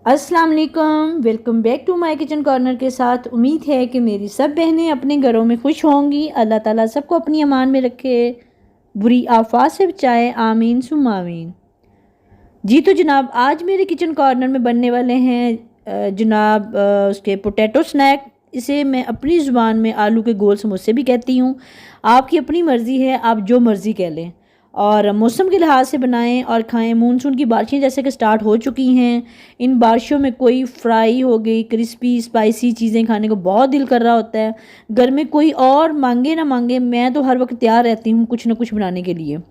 अस्सलाम वालेकुम, welcome back to my kitchen corner के साथ। उम्मीद है कि मेरी सब बहनें अपने घरों में खुश होंगी। अल्लाह ताला सबको अपनी अमान में रखे, बुरी आफात से बचाए, आमीन सुम्मा आमीन। जी तो जनाब, आज मेरे किचन कॉर्नर में बनने वाले हैं उसके पोटैटो स्नैक। इसे मैं अपनी ज़ुबान में आलू के गोल समोसे भी कहती हूँ। आपकी अपनी मर्ज़ी है, आप जो मर्ज़ी कह लें। और मौसम के लिहाज से बनाएं और खाएं। मानसून की बारिशें जैसे कि स्टार्ट हो चुकी हैं। इन बारिशों में कोई फ्राई हो गई, क्रिस्पी स्पाइसी चीज़ें खाने को बहुत दिल कर रहा होता है। घर में कोई और मांगे ना मांगे, मैं तो हर वक्त तैयार रहती हूँ कुछ ना कुछ बनाने के लिए।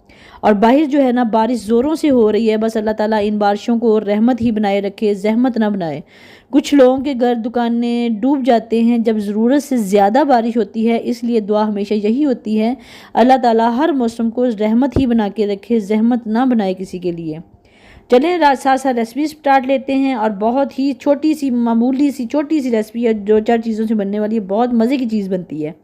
और बाहर जो है ना, बारिश ज़ोरों से हो रही है। बस अल्लाह ताला इन बारिशों को रहमत ही बनाए रखे, जहमत ना बनाए। कुछ लोगों के घर दुकानें डूब जाते हैं जब ज़रूरत से ज़्यादा बारिश होती है। इसलिए दुआ हमेशा यही होती है, अल्लाह ताला हर मौसम को रहमत ही बना के रखे, जहमत ना बनाए किसी के लिए। चलें साथ साथ रेसिपी स्टार्ट लेते हैं। और बहुत ही छोटी सी मामूली सी छोटी सी रेसिपी है, 2-4 चीज़ों से बनने वाली है। बहुत मज़े की चीज़ बनती है।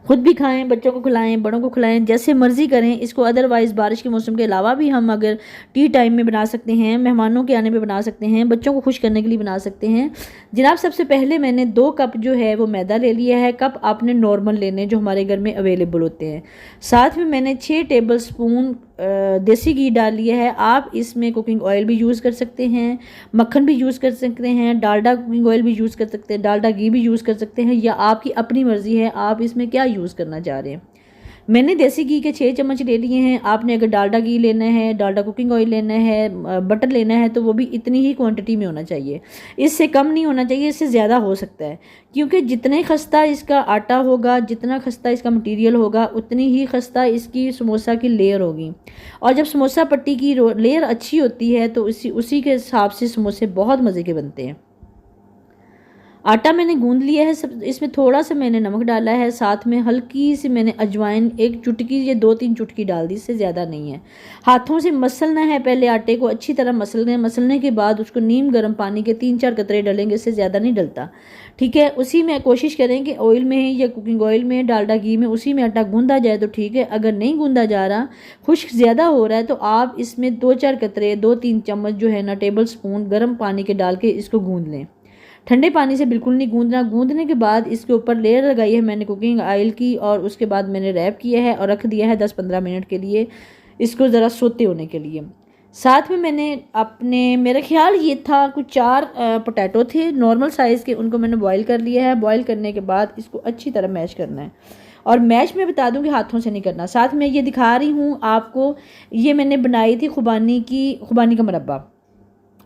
खुद भी खाएं, बच्चों को खिलाएं, बड़ों को खिलाएं, जैसे मर्ज़ी करें इसको। अदरवाइज़ बारिश के मौसम के अलावा भी हम अगर टी टाइम में बना सकते हैं, मेहमानों के आने पे बना सकते हैं, बच्चों को खुश करने के लिए बना सकते हैं। जनाब, सबसे पहले मैंने 2 कप जो है वो मैदा ले लिया है। कप आपने नॉर्मल लेने जो हमारे घर में अवेलेबल होते हैं। साथ में मैंने 6 टेबल स्पून देसी घी डाल लिया है। आप इसमें कुकिंग ऑयल भी यूज़ कर सकते हैं, मक्खन भी यूज़ कर सकते हैं, डालडा कुकिंग ऑयल भी यूज़ कर सकते हैं, डालडा घी भी यूज़ कर सकते हैं, या आपकी अपनी मर्ज़ी है आप इसमें क्या यूज़ करना चाह रहे हैं। मैंने देसी घी के 6 चम्मच ले लिए हैं। आपने अगर डालडा घी लेना है, डालडा कुकिंग ऑयल लेना है, बटर लेना है, तो वो भी इतनी ही क्वांटिटी में होना चाहिए। इससे कम नहीं होना चाहिए, इससे ज़्यादा हो सकता है। क्योंकि जितने खस्ता इसका आटा होगा, जितना खस्ता इसका मटेरियल होगा, उतनी ही खस्ता इसकी समोसा की लेयर होगी। और जब समोसा पट्टी की लेयर अच्छी होती है तो उसी के हिसाब से समोसे बहुत मज़े के बनते हैं। आटा मैंने गूंद लिया है सब। इसमें थोड़ा सा मैंने नमक डाला है, साथ में हल्की सी मैंने अजवाइन 1 चुटकी या 2-3 चुटकी डाल दी, इससे ज़्यादा नहीं है। हाथों से मसलना है, पहले आटे को अच्छी तरह मसलना है। मसलने के बाद उसको नीम गर्म पानी के 3-4 कतरे डलेंगे, इससे ज़्यादा नहीं डलता। ठीक है, उसी में कोशिश करें कि ऑयल में या कुकिंग ऑयल में, डालडा घी में, उसी में आटा गूंदा जाए तो ठीक है। अगर नहीं गूंदा जा रहा, खुश्क ज़्यादा हो रहा है, तो आप इसमें 2-4 कतरे, 2-3 चम्मच जो है ना टेबल स्पून गर्म पानी के डाल के इसको गूंद लें। ठंडे पानी से बिल्कुल नहीं गूंदना। गूंदने के बाद इसके ऊपर लेयर लगाई है मैंने कुकिंग ऑयल की, और उसके बाद मैंने रैप किया है और रख दिया है 10-15 मिनट के लिए, इसको ज़रा सोते होने के लिए। साथ में मैंने अपने, मेरा ख्याल ये था कुछ 4 पोटैटो थे नॉर्मल साइज़ के, उनको मैंने बॉईल कर लिया है। बॉईल करने के बाद इसको अच्छी तरह मैश करना है। और मैश मैं बता दूं कि हाथों से नहीं करना। साथ में ये दिखा रही हूँ आपको, ये मैंने बनाई थी खुबानी का मुरब्बा।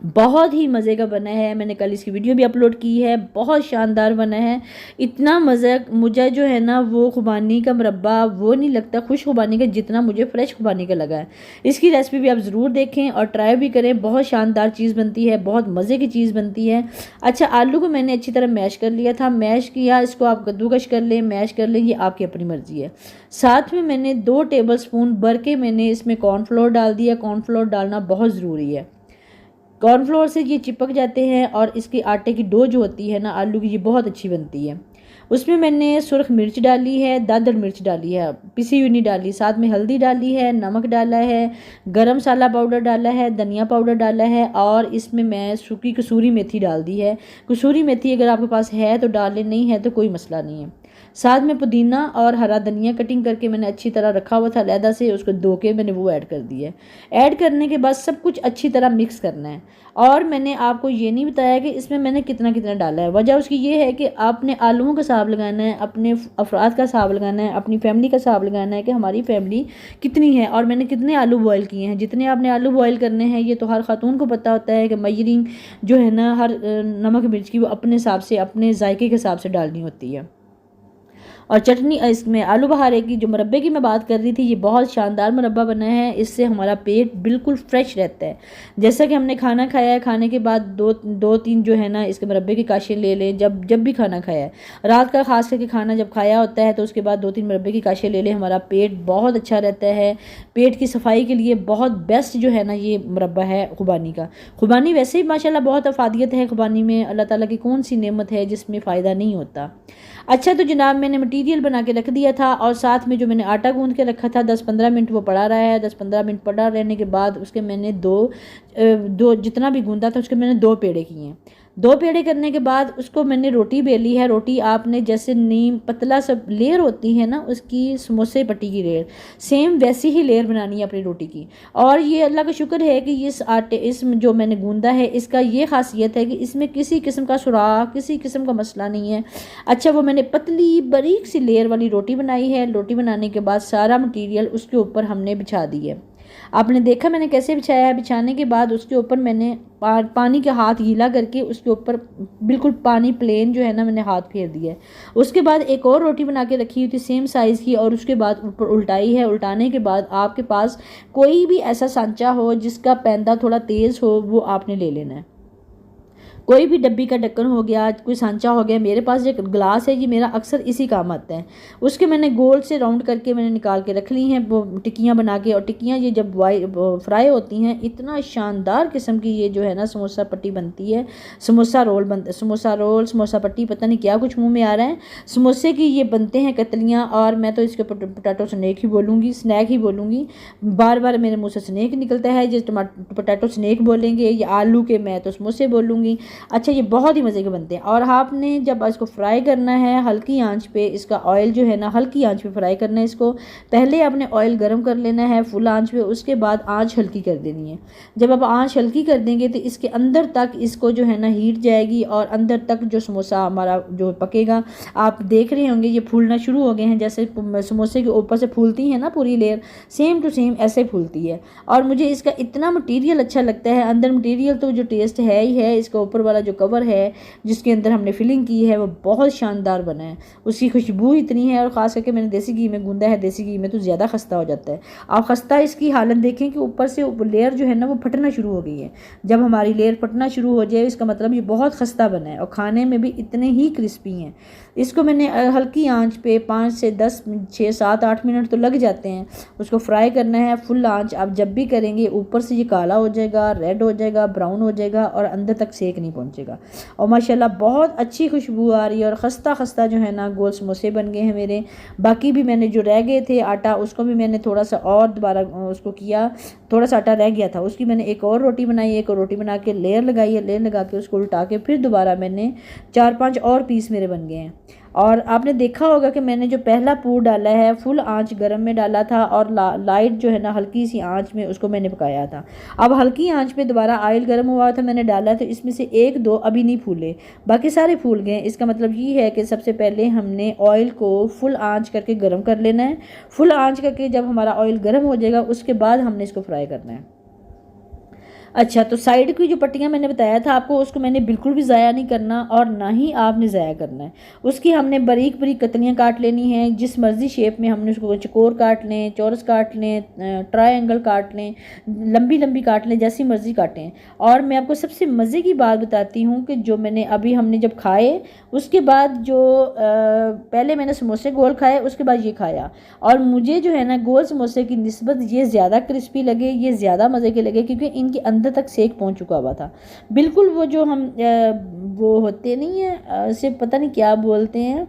बहुत ही मज़े का बना है। मैंने कल इसकी वीडियो भी अपलोड की है, बहुत शानदार बना है। इतना मज़ा मुझे जो है ना, वो खुबानी का मुरब्बा वो नहीं लगता खुश खुबानी का, जितना मुझे फ्रेश खुबानी का लगा है। इसकी रेसिपी भी आप ज़रूर देखें और ट्राई भी करें। बहुत शानदार चीज़ बनती है, बहुत मज़े की चीज़ बनती है। अच्छा, आलू को मैंने अच्छी तरह मैश कर लिया था। मैश किया, इसको आप कद्दूकश कर लें, मैश कर लें, ये आपकी अपनी मर्ज़ी है। साथ में मैंने 2 टेबल स्पून भर के मैंने इसमें कॉर्नफ्लोर डाल दिया। कॉर्नफ्लोर डालना बहुत ज़रूरी है। कॉर्नफ्लोर से ये चिपक जाते हैं और इसके आटे की डो जो होती है ना आलू की, ये बहुत अच्छी बनती है। उसमें मैंने सुरख मिर्च डाली है, दादर मिर्च डाली है, पिसी हुई नहीं डाली। साथ में हल्दी डाली है, नमक डाला है, गरम मसाला पाउडर डाला है, धनिया पाउडर डाला है, और इसमें मैं सूखी कसूरी मेथी डाल दी है। कसूरी मेथी अगर आपके पास है तो डाल लें, नहीं है तो कोई मसला नहीं है। साथ में पुदीना और हरा धनिया कटिंग करके मैंने अच्छी तरह रखा हुआ था अलहदा से, उसको धो के मैंने वो ऐड कर दिया है। ऐड करने के बाद सब कुछ अच्छी तरह मिक्स करना है। और मैंने आपको ये नहीं बताया कि इसमें मैंने कितना कितना डाला है। वजह उसकी ये है कि आपने आलूओं का हिसाब लगाना है, अपने अफराद का हिसाब लगाना है, अपनी फैमिली का हिसाब लगाना है कि हमारी फैमिली कितनी है और मैंने कितने आलू बॉयल किए हैं। जितने आपने आलू बॉयल करने हैं ये तो हर खातून को पता होता है कि मेजरिंग जो है ना हर नमक मिर्च की वो अपने हिसाब से, अपने जायके के हिसाब से डालनी होती है। और चटनी, इसमें आलू बहारे की जो मुरब्बे की मैं बात कर रही थी, ये बहुत शानदार मुरब्बा बना है। इससे हमारा पेट बिल्कुल फ्रेश रहता है। जैसा कि हमने खाना खाया है, खाने के बाद 2-3 जो है ना इसके मुरब्बे की काशें ले लें। जब भी खाना खाया है, रात का खास करके खाना जब खाया होता है तो उसके बाद 2-3 मुरब्बे की काशें ले लें, हमारा पेट बहुत अच्छा रहता है। पेट की सफाई के लिए बहुत बेस्ट जो है ना ये मुरब्बा है खुबानी का। खुबानी वैसे ही माशाल्लाह बहुत अफादियत है खुबानी में। अल्लाह ताला की कौन सी नेमत है जिसमें फ़ायदा नहीं होता। अच्छा, तो जनाब मैंने मटेरियल बना के रख दिया था और साथ में जो मैंने आटा गूंद के रखा था 10-15 मिनट वो पड़ा रहा है। 10-15 मिनट पड़ा रहने के बाद उसके मैंने दो जितना भी गूंदा था उसके मैंने 2 पेड़े किए हैं। 2 पेड़े करने के बाद उसको मैंने रोटी बेली है। रोटी आपने जैसे नीम पतला सब लेयर होती है ना उसकी, समोसे पट्टी की लेयर, सेम वैसी ही लेयर बनानी है अपनी रोटी की। और ये अल्लाह का शुक्र है कि इस जो मैंने गूंदा है इसका ये खासियत है कि इसमें किसी किस्म का सुराख, किसी किस्म का मसला नहीं है। अच्छा, वो मैंने पतली बारीक सी लेयर वाली रोटी बनाई है। रोटी बनाने के बाद सारा मटीरियल उसके ऊपर हमने बिछा दी है। आपने देखा मैंने कैसे बिछाया है। बिछाने के बाद उसके ऊपर मैंने पानी के हाथ गीला करके उसके ऊपर बिल्कुल पानी प्लेन जो है ना मैंने हाथ फेर दिया है। उसके बाद एक और रोटी बना के रखी हुई थी सेम साइज़ की और उसके बाद ऊपर उल्टाई है। उल्टाने के बाद आपके पास कोई भी ऐसा सांचा हो जिसका पैंदा थोड़ा तेज़ हो वो आपने ले लेना है। कोई भी डब्बी का ढक्कन हो गया, कोई सांचा हो गया। मेरे पास जो ग्लास है ये मेरा अक्सर इसी काम आता है। उसके मैंने गोल से राउंड करके मैंने निकाल के रख ली हैं वो टिक्कियाँ बना के। और टिक्कियाँ ये जब फ्राई होती हैं इतना शानदार किस्म की ये जो है ना समोसा पट्टी बनती है। समोसा रोल समोसा पट्टी, पता नहीं क्या कुछ मुँह में आ रहा है। समोसे की ये बनते हैं कतलियाँ। और मैं तो इसके पोटैटो स्नैक ही बोलूँगी, स्नैक ही बोलूँगी। बार बार मेरे मुँह से स्नैक निकलता है। जैसे पोटैटो स्नैक बोलेंगे या आलू के, मैं तो समोसे बोलूँगी। अच्छा, ये बहुत ही मज़े के बनते हैं। और आपने जब इसको फ्राई करना है हल्की आंच पे, इसका ऑयल जो है ना हल्की आंच पे फ्राई करना है इसको। पहले आपने ऑयल गर्म कर लेना है फुल आंच पे, उसके बाद आंच हल्की कर देनी है। जब आप आंच हल्की कर देंगे तो इसके अंदर तक इसको जो है ना हीट जाएगी और अंदर तक जो समोसा हमारा जो पकेगा। आप देख रहे होंगे ये फूलना शुरू हो गए हैं, जैसे समोसे के ऊपर से फूलती है ना पूरी लेयर, सेम टू सेम ऐसे फूलती है। और मुझे इसका इतना मटीरियल अच्छा लगता है। अंदर मटीरियल तो जो टेस्ट है ही है, इसका ऊपर वाला जो कवर है जिसके अंदर हमने फिलिंग की है वो बहुत शानदार बना है। उसकी खुशबू इतनी है और ख़ास करके मैंने देसी घी में गूंदा है। देसी घी में तो ज़्यादा खस्ता हो जाता है। आप खस्ता इसकी हालत देखें कि ऊपर से लेयर जो है ना वो फटना शुरू हो गई है। जब हमारी लेयर फटना शुरू हो जाए इसका मतलब ये बहुत खस्ता बना है और खाने में भी इतने ही क्रिस्पी हैं। इसको मैंने हल्की आंच पे 5 से 10 6 7 8 मिनट तो लग जाते हैं उसको फ्राई करना है। फुल आंच आप जब भी करेंगे ऊपर से ये काला हो जाएगा, रेड हो जाएगा, ब्राउन हो जाएगा और अंदर तक सेक नहीं पहुंचेगा। और माशाल्लाह बहुत अच्छी खुशबू आ रही है और खस्ता खस्ता जो है ना गोल समोसे बन गए हैं मेरे। बाकी भी मैंने जो रह गए थे आटा उसको भी मैंने थोड़ा सा और दोबारा उसको किया। थोड़ा सा आटा रह गया था उसकी मैंने एक और रोटी बनाई। एक और रोटी बना के लेयर लगाई है। लेयर लगा के उसको उल्टा के फिर दोबारा मैंने 4-5 और पीस मेरे बन गए हैं। और आपने देखा होगा कि मैंने जो पहला पूर डाला है फुल आंच गरम में डाला था और लाइट जो है ना हल्की सी आंच में उसको मैंने पकाया था। अब हल्की आंच पे दोबारा ऑयल गर्म हुआ था मैंने डाला, तो इसमें से 1-2 अभी नहीं फूले, बाकी सारे फूल गए। इसका मतलब ये है कि सबसे पहले हमने ऑयल को फुल आंच करके गर्म कर लेना है। फुल आंच करके जब हमारा ऑयल गर्म हो जाएगा उसके बाद हमने इसको फ्राई करना है। अच्छा, तो साइड की जो पट्टियाँ मैंने बताया था आपको उसको मैंने बिल्कुल भी ज़ाया नहीं करना और ना ही आपने ज़ाया करना है। उसकी हमने बारीक बारीक कतलियाँ काट लेनी हैं जिस मर्ज़ी शेप में। हमने उसको चकोर काट लें, चौरस काट लें, ट्रायंगल काट लें, लंबी लंबी काट लें, जैसी मर्ज़ी काटें। और मैं आपको सबसे मज़े की बात बताती हूँ कि जो मैंने अभी हमने जब खाए उसके बाद जो पहले मैंने समोसे गोल खाए उसके बाद ये खाया और मुझे जो है ना गोल समोसे की निस्बत ये ज़्यादा क्रिस्पी लगे, ये ज़्यादा मज़े के लगे क्योंकि इनके अंदर तक सेक पहुंच चुका हुआ था बिल्कुल। वो जो हम वो होते नहीं है इसे पता नहीं क्या बोलते हैं,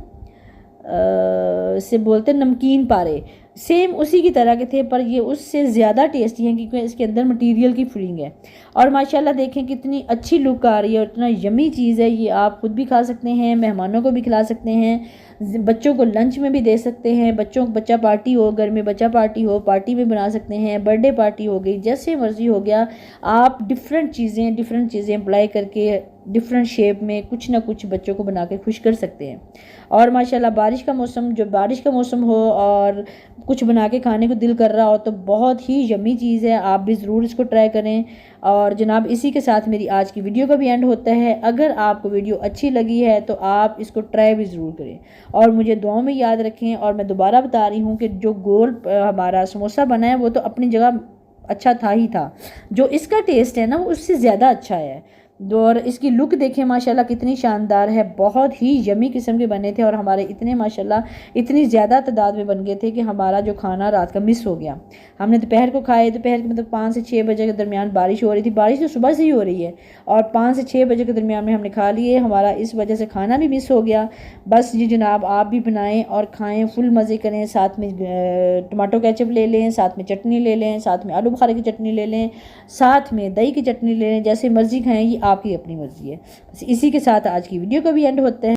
इसे बोलते हैं नमकीन पारे, सेम उसी की तरह के थे पर ये उससे ज़्यादा टेस्टी हैं क्योंकि इसके अंदर मटेरियल की फिलिंग है। और माशाल्लाह देखें कितनी अच्छी लुक आ रही है और इतना यमी चीज़ है। ये आप खुद भी खा सकते हैं, मेहमानों को भी खिला सकते हैं, बच्चों को लंच में भी दे सकते हैं। बच्चा पार्टी हो, घर में बच्चा पार्टी हो, पार्टी में बना सकते हैं। बर्थडे पार्टी हो गई, जैसे मर्ज़ी हो गया, आप डिफरेंट चीज़ें अप्लाई करके डिफरेंट शेप में कुछ ना कुछ बच्चों को बना के खुश कर सकते हैं। और माशाल्लाह बारिश का मौसम हो और कुछ बना के खाने को दिल कर रहा हो तो बहुत ही यम्मी चीज़ है, आप भी ज़रूर इसको ट्राई करें। और जनाब इसी के साथ मेरी आज की वीडियो का भी एंड होता है। अगर आपको वीडियो अच्छी लगी है तो आप इसको ट्राई भी ज़रूर करें और मुझे दुआओं में याद रखें। और मैं दोबारा बता रही हूँ कि जो गोल हमारा समोसा बना है वो तो अपनी जगह अच्छा था ही था, जो इसका टेस्ट है ना वो उससे ज़्यादा अच्छा है। और इसकी लुक देखें माशाल्लाह कितनी शानदार है। बहुत ही यमी किस्म के बने थे और हमारे इतने माशाल्लाह इतनी ज़्यादा तादाद में बन गए थे कि हमारा जो खाना रात का मिस हो गया। हमने दोपहर को खाए, दोपहर के मतलब 5 से 6 बजे के दरमियान बारिश हो रही थी। बारिश तो सुबह से ही हो रही है और 5 से 6 बजे के दरमियान में हमने खा लिए। हमारा इस वजह से खाना भी मिस हो गया। बस जी जनाब, आप भी बनाएं और खाएं, फुल मज़े करें। साथ में टमाटो केचप ले लें, साथ में चटनी ले लें, साथ में आलू बुखारे की चटनी ले लें, साथ में दही की चटनी ले लें। जैसे मर्ज़ी खाएं, ये आपकी अपनी मर्ज़ी है। बस इसी के साथ आज की वीडियो का भी एंड होता है।